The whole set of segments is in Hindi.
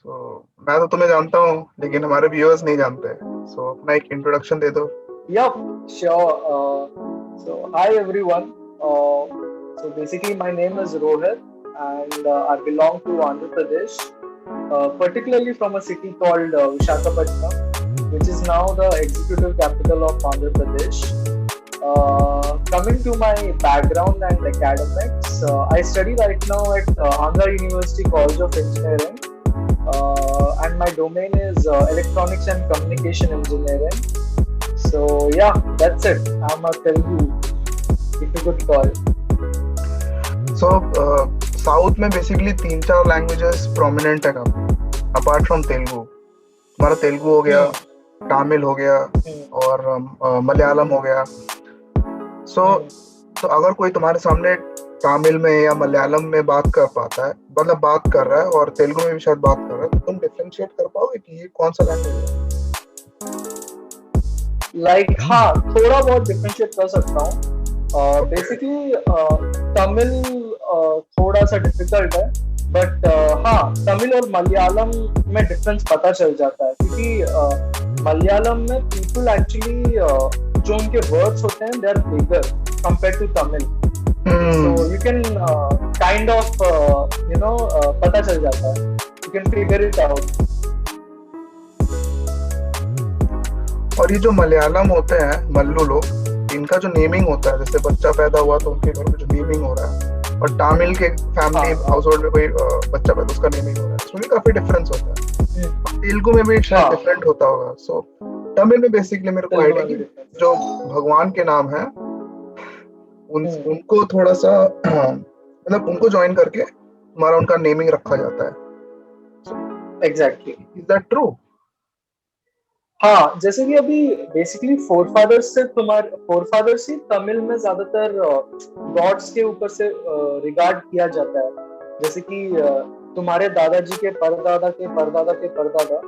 मैं तो तुम्हें जानता हूँ लेकिन हमारे व्यूअर्स नहीं जानते, अपना एक इंट्रोडक्शन दे दो। Yep, sure. So, hi everyone. So, basically, my name is Rohit, and I belong to Andhra Pradesh, particularly from a city called Visakhapatnam, which is now the executive capital of Andhra Pradesh. Coming to my background and academics, I study right now at Andhra University College of Engineering, and my domain is electronics and communication engineering. So yeah, that's it. I'm a Telugu, if you could call. So south में बेसिकली 3-4 लैंग्वेजेस प्रोमिनेंट है अपार्ट फ्रॉम तेलुगु। तुम्हारा तेलुगु हो गया, Hmm. तमिल हो गया Hmm. और मलयालम हो गया। सो Hmm. तो अगर कोई तुम्हारे सामने तमिल में या मलयालम में बात कर पाता है, मतलब बात कर रहा है, और तेलुगु में भी शायद बात कर रहा है, तो तुम डिफरेंशिएट कर पाओगे कि ये कौन सा लैंग्वेज है? हाँ, थोड़ा बहुत डिफरेंशिएट कर सकता हूँ। बेसिकली तमिल थोड़ा सा डिफिकल्ट है, बट हाँ, तमिल और मलयालम में डिफरेंस पता चल जाता है, क्योंकि मलयालम में पीपल एक्चुअली जो उनके वर्ड्स होते हैं they are bigger compared to Tamil, so you can kind of पता चल जाता है, you can figure it out. और ये जो मलयालम होते हैं, मल्लू लोग, इनका जो नेमिंग होता है, जैसे बच्चा पैदा हुआ तो उनके घर में जो नेमिंग हो रहा है, और तमिल के फैमिली हाउस होल्ड में कोई बच्चा पैदा, उसका नेमिंग हो रहा है, उसमें भी काफी डिफरेंस होता है। तेलुगु में भी शायद डिफरेंट होता होगा। सो तमिल में बेसिकली मेरे को आइडिया कि जो भगवान के नाम है उनको थोड़ा सा मतलब उनको ज्वाइन करके तुम्हारा उनका नेमिंग रखा जाता है। एग्जैक्टली। Is that true? हाँ, जैसे कि अभी बेसिकली फोरफादर्स ही तमिल में ज्यादातर गॉड्स के ऊपर से रिगार्ड किया जाता है। जैसे कि तुम्हारे दादाजी के परदादा के परदादा के परदादा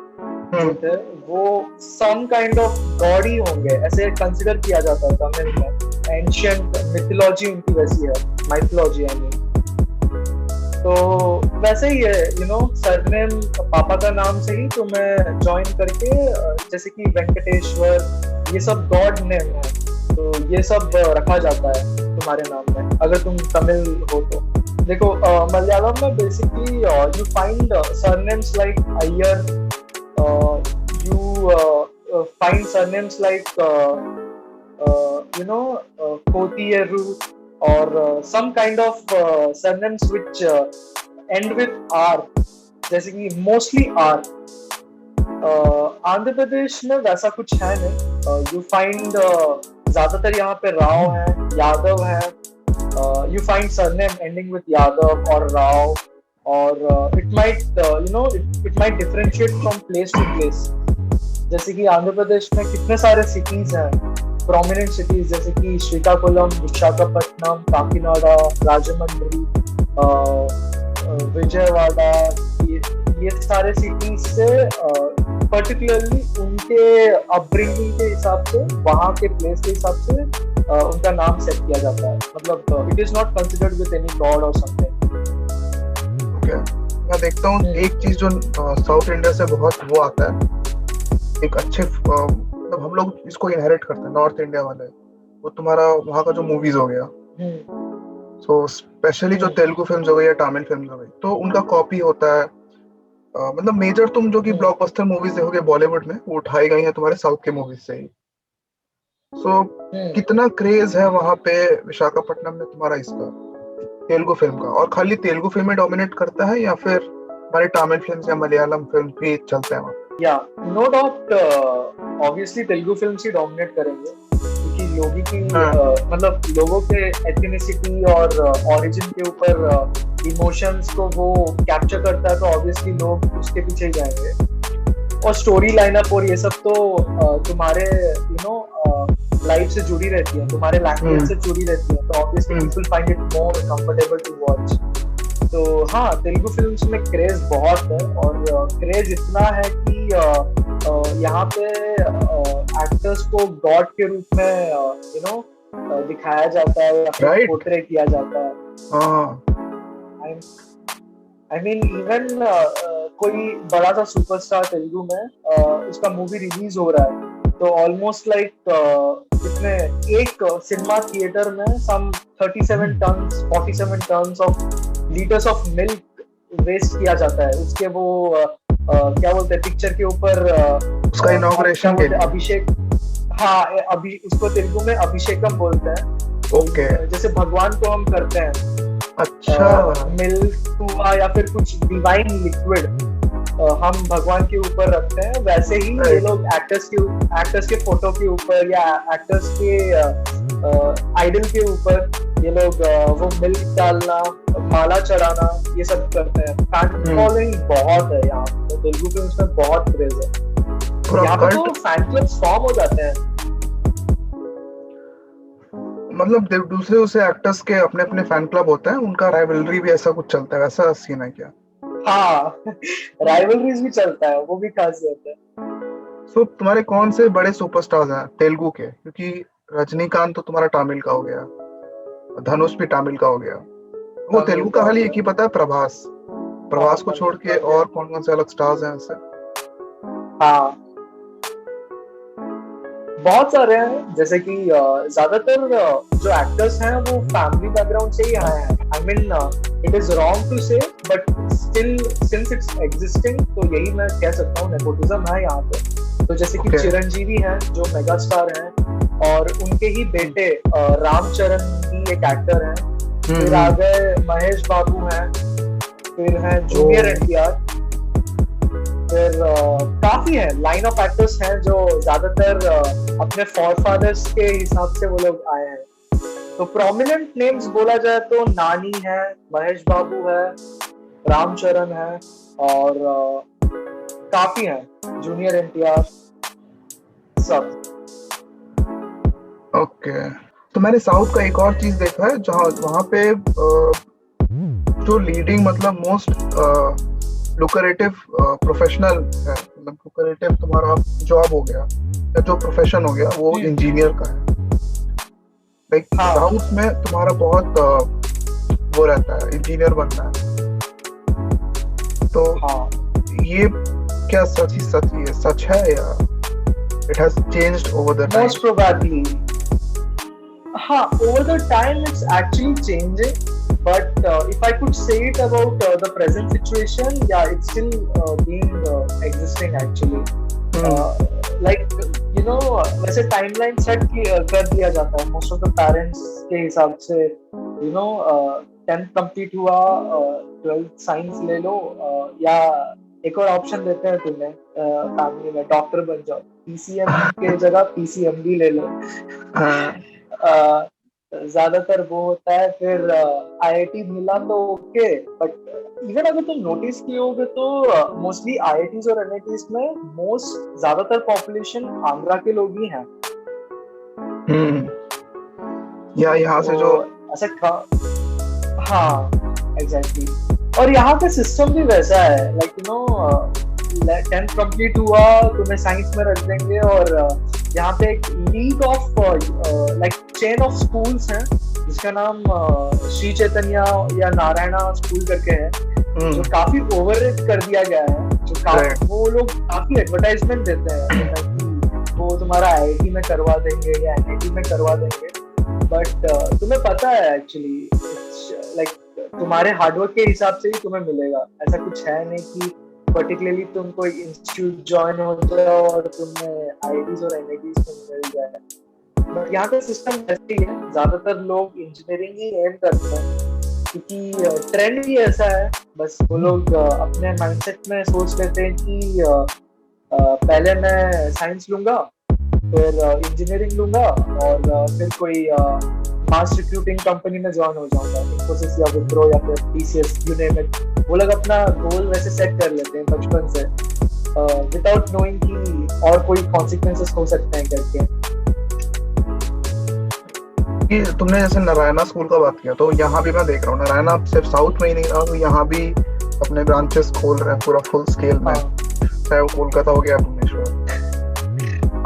जो थे वो सम काइंड ऑफ गॉड ही होंगे, ऐसे कंसिडर किया जाता है तमिल में। एंशिएंट मिथोलॉजी उनकी वैसी है, माइथोलॉजी आई मीन। तो वैसे ही है, सरनेम पापा का नाम से ही तुम्हें ज्वाइन करके, जैसे कि वेंकटेश्वर, ये सब गॉड नेम है, तो ये सब रखा जाता है तुम्हारे नाम में अगर तुम तमिल हो तो। देखो मलयालम में basically you find surnames like Iyer, you find surnames like Kotiyaru, or some kind of surnames which end with R, जैसे कि mostly R। आंध्र प्रदेश में वैसा कुछ है नहीं। यू फाइंड ज्यादातर यहाँ पे राव है, यादव है। You find surname ending with Yadav और राव, और it might differentiate from place to place. जैसे कि आंध्र प्रदेश में कितने सारे सिटीज हैं, प्रोमिनेंट सिटीज, जैसे कि श्रीकाकुलम, विशाखापट्टनम, काकीनाडा, राजमंड्री, विजयवाड़ा, ये सारे सिटीज से पर्टिकुलरली उनके अपब्रिंगिंग के हिसाब से, वहाँ के प्लेस के हिसाब से उनका नाम सेट किया जाता है। मतलब it is not considered with any God और समथिंग। ओके, मैं देखता हूँ एक चीज जो साउथ इंडिया से बहुत वो आता है, एक अच्छे मतलब हम लोग इसको इनहेरिट करते हैं नॉर्थ इंडिया वाले, वो तुम्हारा वहाँ का जो मूवीज हो गया, सो स्पेशली जो तेलुगु फिल्म्स हो गई या तमिल फिल्म्स हो गई, तो उनका कॉपी होता है। मतलब मेजर तुम जो कि ब्लॉकबस्टर मूवीज देखोगे बॉलीवुड में, वो उठाई गई हैं तुम्हारे साउथ के मूवीज से ही। सो कितना क्रेज है वहाँ पे विशाखापट्टनम में तुम्हारा इसका तेलुगु फिल्म का, और खाली तेलुगु फिल्म में डोमिनेट करता है या फिर हमारे तमिल फिल्म्स या मलयालम फिल्म भी चलते हैं वहाँ? या no doubt, obviously Telugu films ही डोमिनेट करेंगे, क्योंकि लोगों की मतलब लोगों के एथनिसिटी और ओरिजिन के ऊपर इमोशंस को वो कैप्चर करता है, तो ऑब्वियसली लोग उसके पीछे ही जाएंगे। और स्टोरी लाइनअप और ये सब तो तुम्हारे लाइफ से जुड़ी रहती है, तुम्हारे लैंग्वेज से जुड़ी रहती है, तो obviously people find it more comfortable to watch. तो हाँ, तेलुगु फिल्म्स में क्रेज बहुत है, और क्रेज इतना है कि यहाँ पे एक्टर्स को गॉड के रूप में दिखाया जाता है या फिर पोर्ट्रे किया जाता है। आई मीन इवन कोई बड़ा सा सुपरस्टार तेलुगु में उसका मूवी रिलीज हो रहा है, तो ऑलमोस्ट लाइक कितने एक सिनेमा थिएटर में some 47 tons of litres of milk waste किया जाता है उसके वो क्या बोलते हैं पिक्चर के ऊपर उसका इनॉग्रेशन के लिए। अभिषेक, हाँ अभी उसको तेलुगु में अभिषेकम बोलते हैं। ओके, जैसे भगवान को हम करते हैं अच्छा, मिल्क हुआ या फिर कुछ डिवाइन लिक्विड हम भगवान के ऊपर रखते हैं, वैसे ही ये लोग एक्टर्स के फोटो के ऊपर या एक्टर्स के आइडल के ऊपर ये लोग वो मिल्क डालना, माला चढ़ाना, ये सब करते हैं। फैन फॉलोइंग बहुत है यहाँ पे, तेलुगु फिल्म में बहुत क्रेज है। यहाँ पे तो फैन क्लब्स फॉर्म हो जाते हैं, मतलब दूसरे उसे एक्टर्स के अपने अपने फैन क्लब होते हैं, उनका राइवलरी भी ऐसा कुछ चलता है, वैसा सीन है क्या? हाँ राइवलरीज भी चलता है, वो भी खासियत है। तो तुम्हारे कौन से बड़े सुपरस्टार्स हैं तेलुगु के? क्योंकि रजनीकांत तो तुम्हारा तमिल का हो गया, धनुष भी तमिल का हो गया, वो तेलुगु का खाली एक ही पता है, प्रभास को छोड़ के और कौन कौन से अलग स्टार्स हैं ऐसे? हाँ बहुत सारे हैं, जैसे कि ज्यादातर जो एक्टर्स हैं वो फैमिली बैकग्राउंड से ही आए हैं। I mean it is wrong to say but still since it's existing, तो यही मैं कह सकता हूँ, नेपोटिज्म है यहाँ पे। तो जैसे कि चिरंजीवी हैं जो मेगा स्टार हैं, और उनके ही बेटे रामचरण भी एक एक्टर हैं, फिर आ गए महेश बाबू हैं, फिर हैं जूनियर एनटीआर, फिर काफी है लाइन ऑफ एक्टर्स हैं जो ज्यादातर अपने फॉरफादर्स के हिसाब से वो लोग आए हैं। तो प्रोमिनेंट नेम्स बोला जाए तो नानी है, महेश बाबू है, रामचरण है, और काफी है, जूनियर एनटीआर सब। ओके, तो मैंने साउथ का एक और चीज देखा है जहाँ वहाँ पे जो लीडिंग मतलब मोस्ट लुक्रेटिव प्रोफेशनल है, मतलब लुक्रेटिव तुम्हारा जॉब हो गया या जो प्रोफेशन हो गया वो इंजीनियर का है। लाइक साउथ में तुम्हारा बहुत वो रहता है, इंजीनियर बनना है। तो ये क्या सच है या it has changed over the time? Most probably, over the time it's actually changing. But if I could say it about the present situation, yeah, it's still being existing actually. Like you know, वैसे timeline set कर दिया जाता है most of the parents के हिसाब से, you know, 10th complete हुआ, 12th science ले लो, या एक और ऑप्शन देते हैं तुम्हें फैमिली में, डॉक्टर बन जाओ, PCM के जगह PCMB ले लो। ज्यादातर वो होता है। फिर IIT मिला तो ओके, बट इवन अगर तुम नोटिस किए होगे तो मोस्टली IITs और NITs में मोस्ट ज्यादातर पॉपुलेशन आंध्रा के लोग ही हैं। या यहाँ से जो ऐसा हाँ एग्जैक्टली। और यहाँ पे सिस्टम भी वैसा है, like you know 10th complete हुआ तुम्हें साइंस में रख देंगे, और यहाँ पे एक league of like chain of schools हैं जिसका नाम श्री चैतन्य या नारायणा स्कूल करके है, जो काफी ओवररेट कर दिया गया है। जो वो लोग काफी एडवर्टाइजमेंट देते हैं कि वो तुम्हारा IIT में करवा देंगे या NIT में करवा देंगे, बट तुम्हें पता है एक्चुअली लाइक तुम्हारे हार्डवर्क के हिसाब से ही तुम्हें मिलेगा। ऐसा कुछ है नहीं कि पर्टिकुलरली तुम कोई इंस्टीट्यूट ज्वाइन हो जाओ और तुम्हें IITs और NITs में मिल जाए। बट यहाँ का सिस्टम ऐसे ही है, ज्यादातर लोग इंजीनियरिंग ही एम करते हैं क्योंकि ट्रेंड भी ऐसा है। बस वो लोग अपने माइंडसेट में सोच लेते हैं कि पहले मैं साइंस लूंगा, फिर इंजीनियरिंग लूंगा, और फिर कोई मास रिक्रूटिंग कंपनी में ज्वाइन हो जाऊंगा, इन्फोसिस या विप्रो या फिर TCS, यू नेम इट। वो लोग अपना गोल वैसे सेट कर लेते हैं बचपन से, विदाउट नोइंग कि और कोई कॉन्सिक्वेंसेस हो सकते हैं करके। तुमने जैसे नारायणा स्कूल का बात किया, तो यहाँ भी मैं देख रहा हूँ नारायणा सिर्फ साउथ में ही नहीं रहा, तो यहाँ भी अपने ब्रांचेस खोल रहे हैं पूरा फुल स्केल में, चाहे वो कोलकाता हो गया, भुवनेश्वर।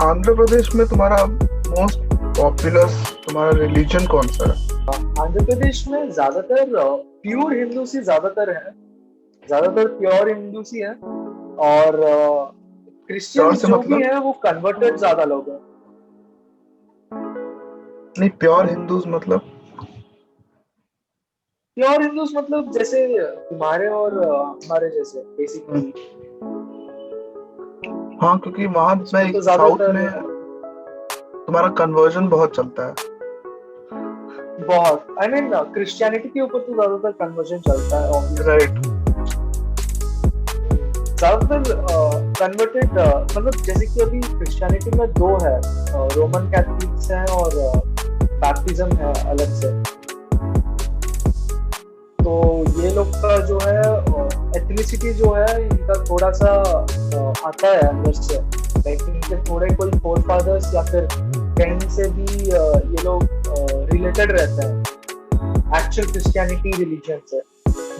आंध्र प्रदेश में तुम्हारा मोस्ट पॉपुलर तुम्हारा रिलीजन कौन सा है? आंध्र प्रदेश में ज्यादातर प्योर हिंदू ही ज्यादातर है। ज्यादातर प्योर हिंदूस ही है, और क्रिश्चियन प्योर से जो मतलब? भी है वो कन्वर्टेड ज्यादा लोग हैं। नहीं, प्योर हिंदूज मतलब? प्योर हिंदूस मतलब जैसे तुम्हारे और हमारे जैसे हम्म, बेसिकली। हाँ, क्योंकि वहां उसमें में तो साउथ ज्यादातर में तुम्हारा कन्वर्जन बहुत चलता है। बहुत, आई मीन क्रिश्चियनिटी के ऊपर तो ज्यादातर कन्वर्जन चलता है ऑब्वियसली। राइट। ज्यादातर कन्वर्टेड मतलब जैसे कि अभी क्रिश्चियनिटी में दो है, रोमन कैथलिक्स हैं और बैप्टिज्म है अलग से। तो ये लोग का जो है एथनिसिटी जो है इनका थोड़ा सा आता है अंदर से, लाइक इनके थोड़े कोई फोर फादर्स या फिर कहीं से भी ये लोग रिलेटेड रहते हैं एक्चुअल क्रिश्चियनिटी रिलीजन से।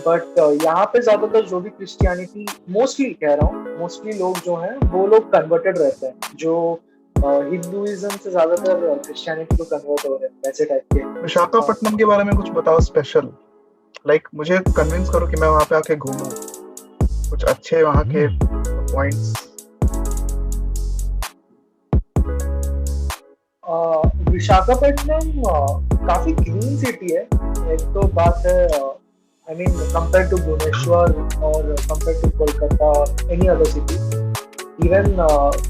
बट यहाँ पे ज्यादातर जो भी क्रिश्चियनिटी, मोस्टली कह रहा हूँ, मोस्टली लोग जो हैं वो लोग कन्वर्टेड रहते हैं, जो हिंदुइज्म से ज्यादातर क्रिश्चियनिटी को कन्वर्ट हो रहे हैं वैसे टाइप के। विशाखापट्टनम के बारे में कुछ बताओ स्पेशल, लाइक मुझे कन्विंस करो कि मैं वहां पे आके घूमूं, कुछ अच्छे वहां के पॉइंट्स। विशाखापट्टनम काफी क्लीन सिटी है, एक तो बात है। I mean compare to Bhubaneswar और compare to Kolkata, any other city. Even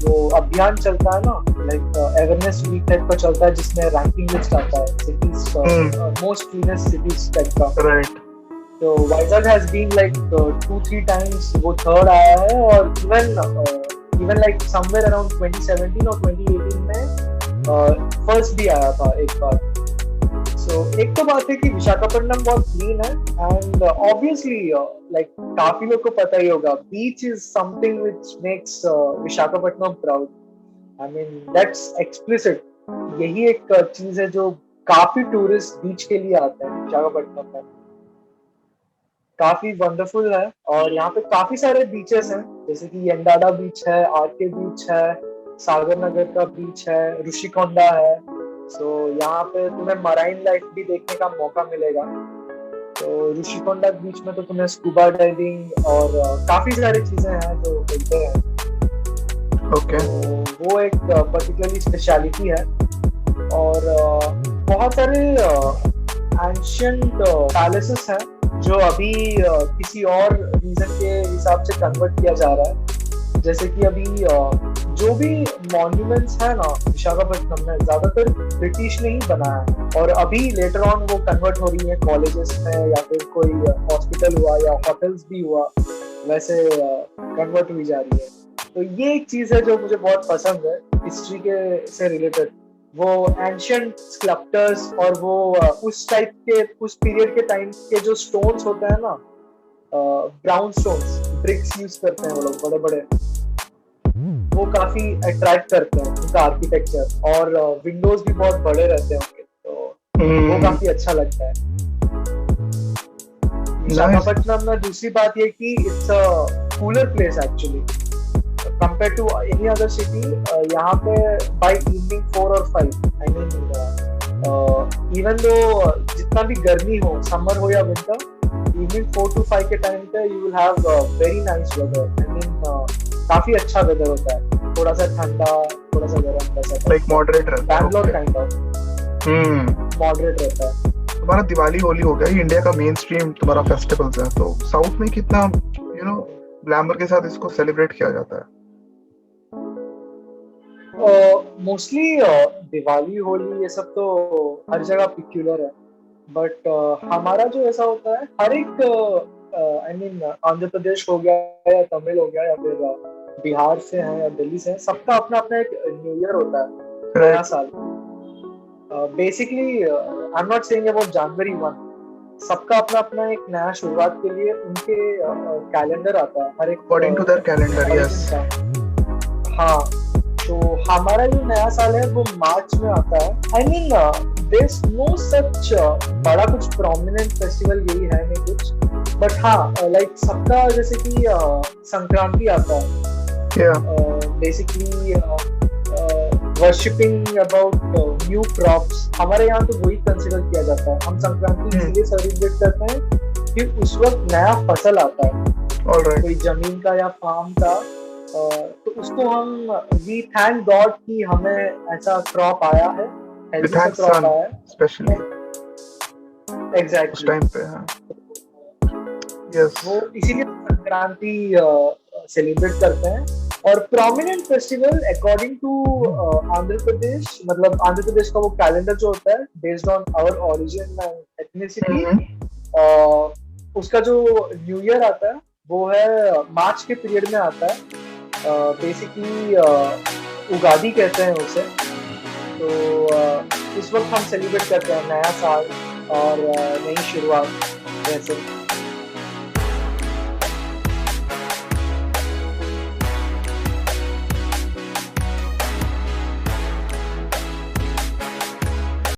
वो अभियान चलता है ना, लाइक अवेयरनेस वीक टाइप का चलता है जिसमें रैंकिंग लिस्ट आता है cities, most cleanest cities type का। राइट। तो Vizag has been like 2-3 times वो थर्ड आया है, और इवन लाइक समवेयर अराउंड 2017 और 2018 में फर्स्ट भी आया था एक बार। सो एक तो बात है कि विशाखापट्टनम बहुत क्लीन है, एंड ऑब्वियसली लाइक काफी लोग को पता ही होगा, beach is something which makes Visakhapatnam proud. I mean that's explicit. यही एक चीज है जो काफी टूरिस्ट बीच के लिए आते हैं विशाखापट्टनम में। काफी वंडरफुल है, और यहाँ पे काफी सारे बीचेस हैं, जैसे कि यंडाडा बीच है, आरके बीच है, सागर नगर का बीच है, ऋषिकोंडा है। सो यहाँ पे तुम्हें मराइन लाइफ भी देखने का मौका मिलेगा। तो ऋषिकोंडा बीच में तो तुम्हें स्कूबा डाइविंग और काफी सारी चीजें हैं जो मिलते हैं। ओके। तो वो एक पर्टिकुलरली स्पेशलिटी है, और बहुत सारे एंशियंट पैलेसेस हैं जो अभी किसी और रीजन के हिसाब से कन्वर्ट किया जा रहा है। जैसे कि अभी जो भी मॉन्यूमेंट्स है ना विशाखापट्टनम में, ज्यादातर ब्रिटिश ने ही बनाया है, और अभी लेटर ऑन वो कन्वर्ट हो रही है कॉलेजेस में, या फिर कोई हॉस्पिटल हुआ या होटल्स भी हुआ, वैसे कन्वर्ट हुई जा रही है। तो ये एक चीज है जो मुझे बहुत पसंद है हिस्ट्री के से रिलेटेड। वो एंशिएंट स्कल्पटर्स और वो उस टाइप के, उस पीरियड के टाइम के जो स्टोन्स होते हैं ना, ब्राउन स्टोन्स, ब्रिक्स यूज करते हैं वो लोग बड़े बड़े, वो काफी अट्रैक्ट करते हैं उनका आर्किटेक्चर, और विंडोज भी बहुत बड़े रहते हैं उनके, तो वो काफी अच्छा लगता है। विशाखापट्टनम में दूसरी बात ये कि it's a cooler place actually compared to any other city. यहाँ पे by evening 4 or 5, I mean even though जितना भी गर्मी हो, summer हो या winter, evening 4 to 5 के टाइम पे you will have very nice weather. I mean काफी अच्छा वेदर होता है, थोड़ा सा ठंडा, थोड़ा सा गर्म, वैसा लाइक मॉडरेट रहता है। बैंगलोर काइंड ऑफ मॉडरेट रहता है। तुम्हारा दिवाली होली हो गया, ये इंडिया का मेन स्ट्रीम तुम्हारा फेस्टिवल्स है, तो साउथ में कितना ग्लैमर के साथ इसको सेलिब्रेट किया जाता है? मोस्टली दिवाली होली ये सब तो हर जगह पिक्यूलर है, बट हमारा जो ऐसा होता है, हर एक आई मीन आंध्र प्रदेश हो गया या तमिल हो गया या फिर बिहार से है या दिल्ली से है, सबका अपना अपना एक न्यू ईयर होता है, नया साल। Basically I am not saying about January 1, सबका अपना अपना एक नया शुरुआत के लिए उनके कैलेंडर आता है, हर एक according to their calendar. Yes. हाँ, तो हमारा जो नया साल है वो मार्च में आता है। I mean there is no such बड़ा कुछ प्रोमिनेंट फेस्टिवल यही है नहीं कुछ, बट हाँ लाइक सबका जैसे कि संक्रांति आता है, basically worshipping about new crops. हमारे यहाँ तो वही कंसिडर किया जाता है। हम संक्रांति इसलिए सेलिब्रेट करते हैं कि उस वक्त नया फसल आता है, ऑलराइट। कोई जमीन का या फार्म का, तो उसको हम वी थैंक गॉड कि हमें ऐसा क्रॉप आया है, वी हेल्दी सा थैंक क्रॉप सन आया है। स्पेशली उस एग्जैक्टली टाइम पे। हाँ, यस। वो इसीलिए संक्रांति सेलिब्रेट करते हैं। और prominent festival according to Andhra Pradesh, मतलब आंध्र प्रदेश का वो कैलेंडर जो होता है based on our origin and ethnicity, उसका जो न्यू ईयर आता है वो है मार्च के पीरियड में आता है। बेसिकली उगादी कहते हैं उसे। तो इस वक्त हम सेलिब्रेट करते हैं नया साल और नई शुरुआत वैसे।